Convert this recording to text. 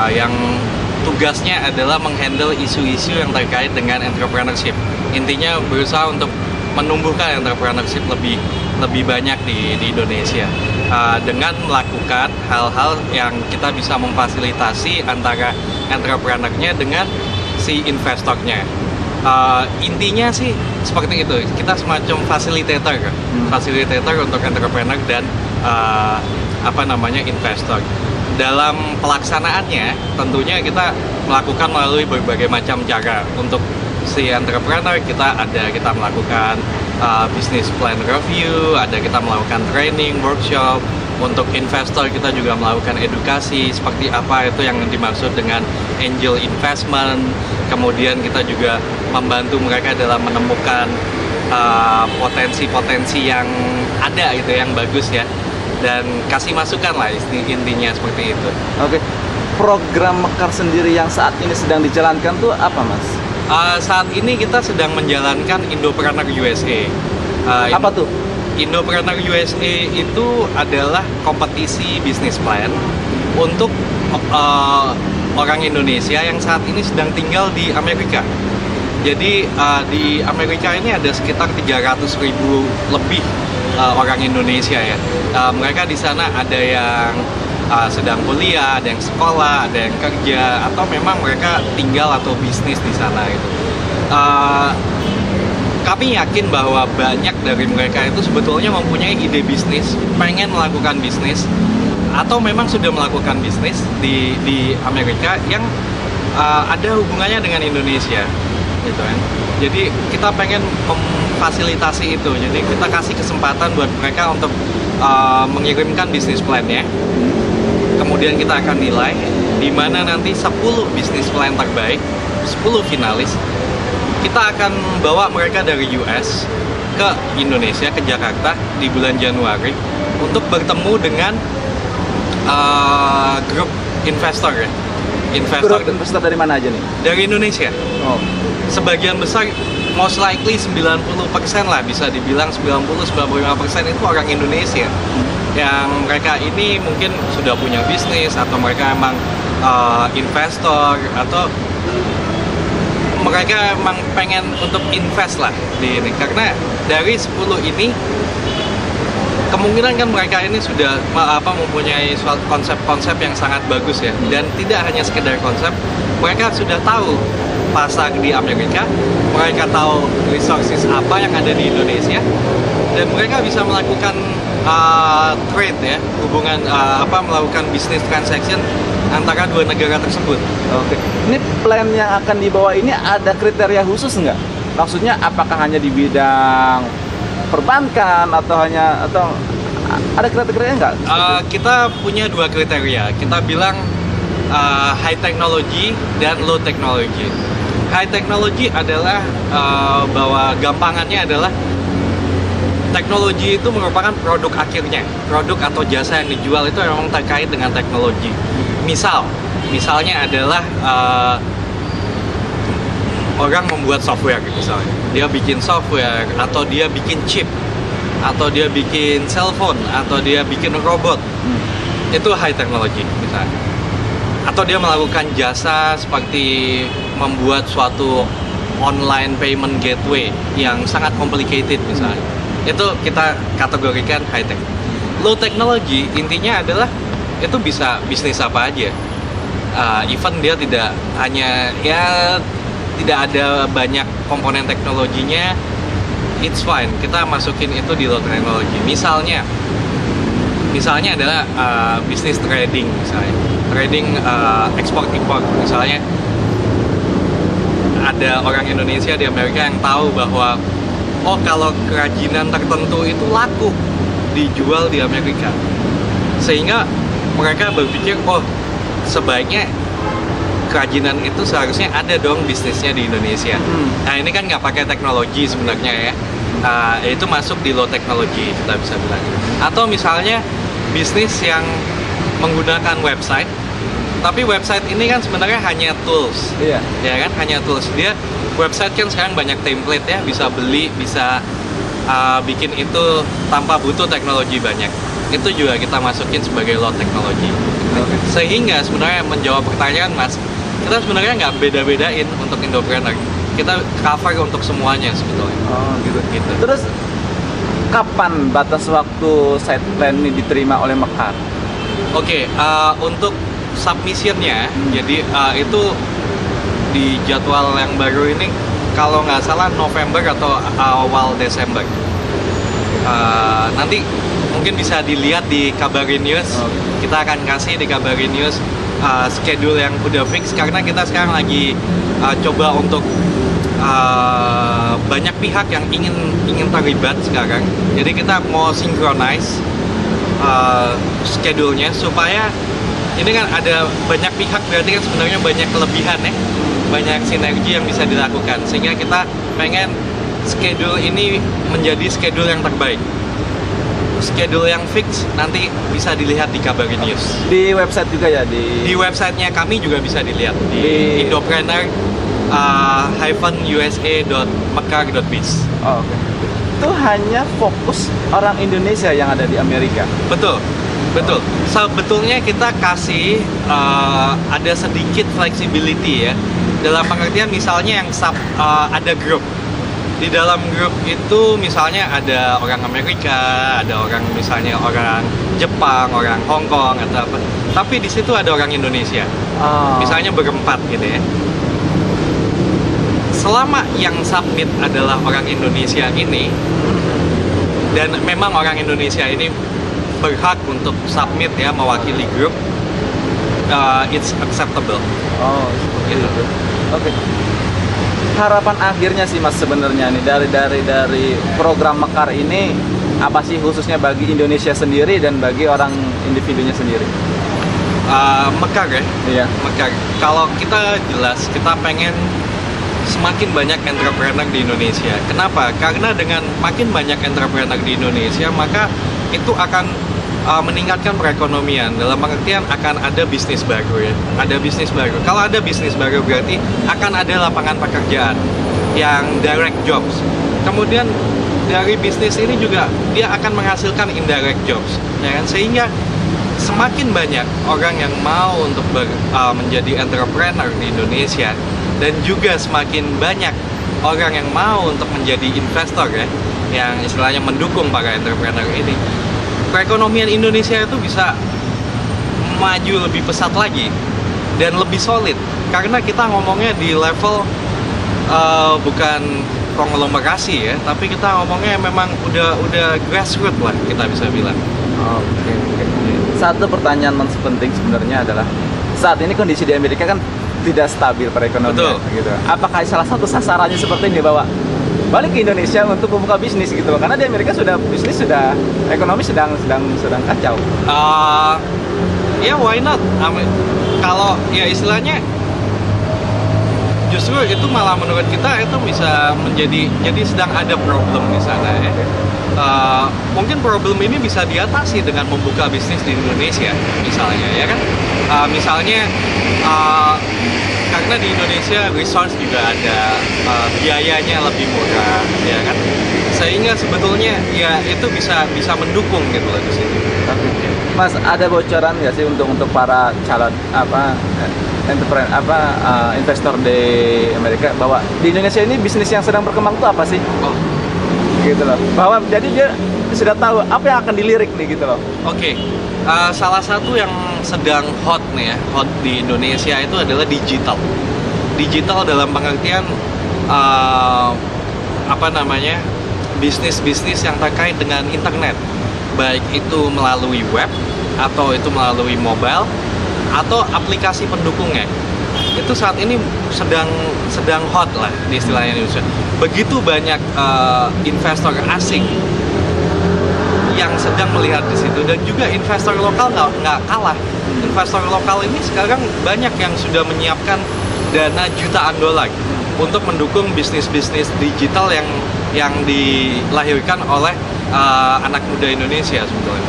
yang tugasnya adalah menghandle isu-isu yang terkait dengan entrepreneurship. Intinya berusaha untuk menumbuhkan entrepreneurship lebih banyak di Indonesia dengan melakukan hal-hal yang kita bisa memfasilitasi antara entrepreneurnya dengan si investornya. Intinya sih seperti itu, kita semacam fasilitator untuk entrepreneur dan investor. Dalam pelaksanaannya tentunya kita melakukan melalui berbagai macam cara. Untuk si entrepreneur kita melakukan business plan review, kita melakukan training, workshop. Untuk investor kita juga melakukan edukasi seperti apa itu yang dimaksud dengan angel investment. Kemudian kita juga membantu mereka dalam menemukan potensi-potensi yang ada gitu, yang bagus ya, dan kasih masukan lah intinya seperti itu. Oke. Program Mekar sendiri yang saat ini sedang dijalankan tuh apa, Mas? Saat ini kita sedang menjalankan Indopreneur USA. Apa tuh? Indopreneur USA itu adalah kompetisi bisnis plan untuk orang Indonesia yang saat ini sedang tinggal di Amerika. Jadi di Amerika ini ada sekitar 300.000 lebih orang Indonesia ya. Mereka di sana ada yang sedang kuliah, ada yang sekolah, ada yang kerja, atau memang mereka tinggal atau bisnis di sana gitu. Kami yakin bahwa banyak dari mereka itu sebetulnya mempunyai ide bisnis, pengen melakukan bisnis, atau memang sudah melakukan bisnis di Amerika yang ada hubungannya dengan Indonesia, gitu kan. Jadi kita pengen memfasilitasi itu. Jadi kita kasih kesempatan buat mereka untuk mengirimkan bisnis plan-nya. Kemudian kita akan nilai di mana nanti 10 bisnis plan terbaik, 10 finalis. Kita akan bawa mereka dari US ke Indonesia, ke Jakarta di bulan Januari untuk bertemu dengan grup investor ya. Grup investor dari mana aja nih? Dari Indonesia. Oh. Sebagian besar, most likely 90% lah, bisa dibilang 90-95% itu orang Indonesia. Yang mereka ini mungkin sudah punya bisnis, atau mereka emang investor, atau mereka emang pengen untuk invest lah di ini. Karena dari 10 ini kemungkinan kan mereka ini sudah mempunyai suatu konsep-konsep yang sangat bagus ya. Dan tidak hanya sekedar konsep, mereka sudah tahu pasar di Amerika, mereka tahu resources apa yang ada di Indonesia, dan mereka bisa melakukan trade ya, hubungan melakukan business transaction antara dua negara tersebut. Oke. Ini plan yang akan dibawa ini ada kriteria khusus nggak? Maksudnya apakah hanya di bidang perbankan atau ada kriteria nggak? Kita punya 2 kriteria. Kita bilang high technology dan low technology. High technology adalah bahwa gampangannya adalah teknologi itu merupakan produk akhirnya, produk atau jasa yang dijual itu memang terkait dengan teknologi. Misalnya adalah orang membuat software misalnya, dia bikin software, atau dia bikin chip, atau dia bikin cellphone, atau dia bikin robot, itu high technology misalnya. Atau dia melakukan jasa seperti membuat suatu online payment gateway yang sangat complicated misalnya, itu kita kategorikan high tech. Low technology intinya adalah itu bisa bisnis apa aja, even dia tidak ada banyak komponen teknologinya, it's fine, kita masukin itu di low technology. Misalnya adalah bisnis trading misalnya, trading ekspor impor misalnya. Ada orang Indonesia di Amerika yang tahu bahwa kalau kerajinan tertentu itu laku dijual di Amerika, sehingga mereka berpikir sebaiknya kerajinan itu seharusnya ada dong bisnisnya di Indonesia. Nah ini kan nggak pakai teknologi sebenarnya ya. Itu masuk di low technology kita bisa bilang. Atau misalnya bisnis yang menggunakan website, tapi website ini kan sebenarnya hanya tools. Iya. Ya kan, hanya tools. Dia website kan sekarang banyak template ya, bisa beli, bisa bikin itu tanpa butuh teknologi banyak. Itu juga kita masukin sebagai low teknologi. Oke. Sehingga sebenarnya menjawab pertanyaan Mas, kita sebenarnya nggak beda-bedain untuk Indopreneur. Kita cover untuk semuanya sebetulnya. Oh gitu. Gitu. Terus kapan batas waktu side plan ini diterima oleh Mekar? Oke, untuk submissionnya, jadi itu di jadwal yang baru ini kalau nggak salah November atau awal Desember. Nanti mungkin bisa dilihat di Kabari News. Kita akan kasih di Kabari News schedule yang udah fix karena kita sekarang lagi coba untuk banyak pihak yang ingin terlibat sekarang. Jadi kita mau synchronize schedule-nya supaya ini kan ada banyak pihak, berarti kan sebenarnya banyak kelebihan ya, banyak sinergi yang bisa dilakukan, sehingga kita pengen schedule ini menjadi schedule yang terbaik. Schedule yang fix nanti bisa dilihat di Kabari News. Di website juga ya? Di websitenya kami juga bisa dilihat di indopreneur-usa.mekar.biz. Oh, oke. Itu hanya fokus orang Indonesia yang ada di Amerika. Betul. Sebetulnya kita kasih ada sedikit flexibility ya. Dalam pengertian misalnya yang ada grup. Di dalam grup itu misalnya ada orang Amerika, ada orang misalnya orang Jepang, orang Hong Kong atau apa. Tapi di situ ada orang Indonesia. Misalnya berempat gitu ya. Selama yang submit adalah orang Indonesia ini, dan memang orang Indonesia ini berhak untuk submit ya, mewakili grup, it's acceptable. Oh, Gitu. oke. Harapan akhirnya sih Mas sebenarnya nih dari program Mekar ini apa sih khususnya bagi Indonesia sendiri dan bagi orang individunya sendiri? Mekar ya? Iya. Mekar. Kalau kita jelas, kita pengen semakin banyak entrepreneur di Indonesia. Kenapa? Karena dengan makin banyak entrepreneur di Indonesia, maka itu akan meningkatkan perekonomian. Dalam pengertian akan ada bisnis baru ya. Ada bisnis baru. Kalau ada bisnis baru berarti akan ada lapangan pekerjaan yang direct jobs. Kemudian dari bisnis ini juga dia akan menghasilkan indirect jobs, ya kan? Sehingga semakin banyak orang yang mau untuk menjadi entrepreneur di Indonesia, dan juga semakin banyak orang yang mau untuk menjadi investor ya, yang istilahnya mendukung para entrepreneur ini, perekonomian Indonesia itu bisa maju lebih pesat lagi dan lebih solid. Karena kita ngomongnya di level bukan konglomerasi ya, tapi kita ngomongnya memang udah grassroots lah, kita bisa bilang. Oke. Satu pertanyaan yang penting sebenarnya adalah saat ini kondisi di Amerika kan tidak stabil perekonomian. Betul. Gitu. Apakah salah satu sasarannya seperti ini bahwa balik ke Indonesia untuk membuka bisnis gitu? Karena di Amerika ekonomi sedang kacau. Ya why not? Kalau ya istilahnya justru itu malah menurut kita itu bisa jadi sedang ada problem di sana ya. Mungkin problem ini bisa diatasi dengan membuka bisnis di Indonesia misalnya ya kan. Misalnya karena di Indonesia resource juga ada, biayanya lebih murah ya kan, sehingga sebetulnya ya itu bisa mendukung gitu loh di sini. Mas, ada bocoran nggak sih untuk para calon investor di Amerika bahwa di Indonesia ini bisnis yang sedang berkembang itu apa sih? Oh. Gitu loh. Bahwa jadi dia sudah tahu apa yang akan dilirik nih gitu loh. Oke. Salah satu yang sedang hot nih ya, hot di Indonesia itu adalah digital. Digital dalam pengertian bisnis-bisnis yang terkait dengan internet, baik itu melalui web atau itu melalui mobile atau aplikasi pendukungnya. Itu saat ini sedang hot lah di istilahnya Indonesia. Begitu banyak investor asing yang sedang melihat di situ, dan juga investor lokal nggak kalah. Investor lokal ini sekarang banyak yang sudah menyiapkan dana jutaan dolar untuk mendukung bisnis-bisnis digital yang dilahirkan oleh anak muda Indonesia sebetulnya.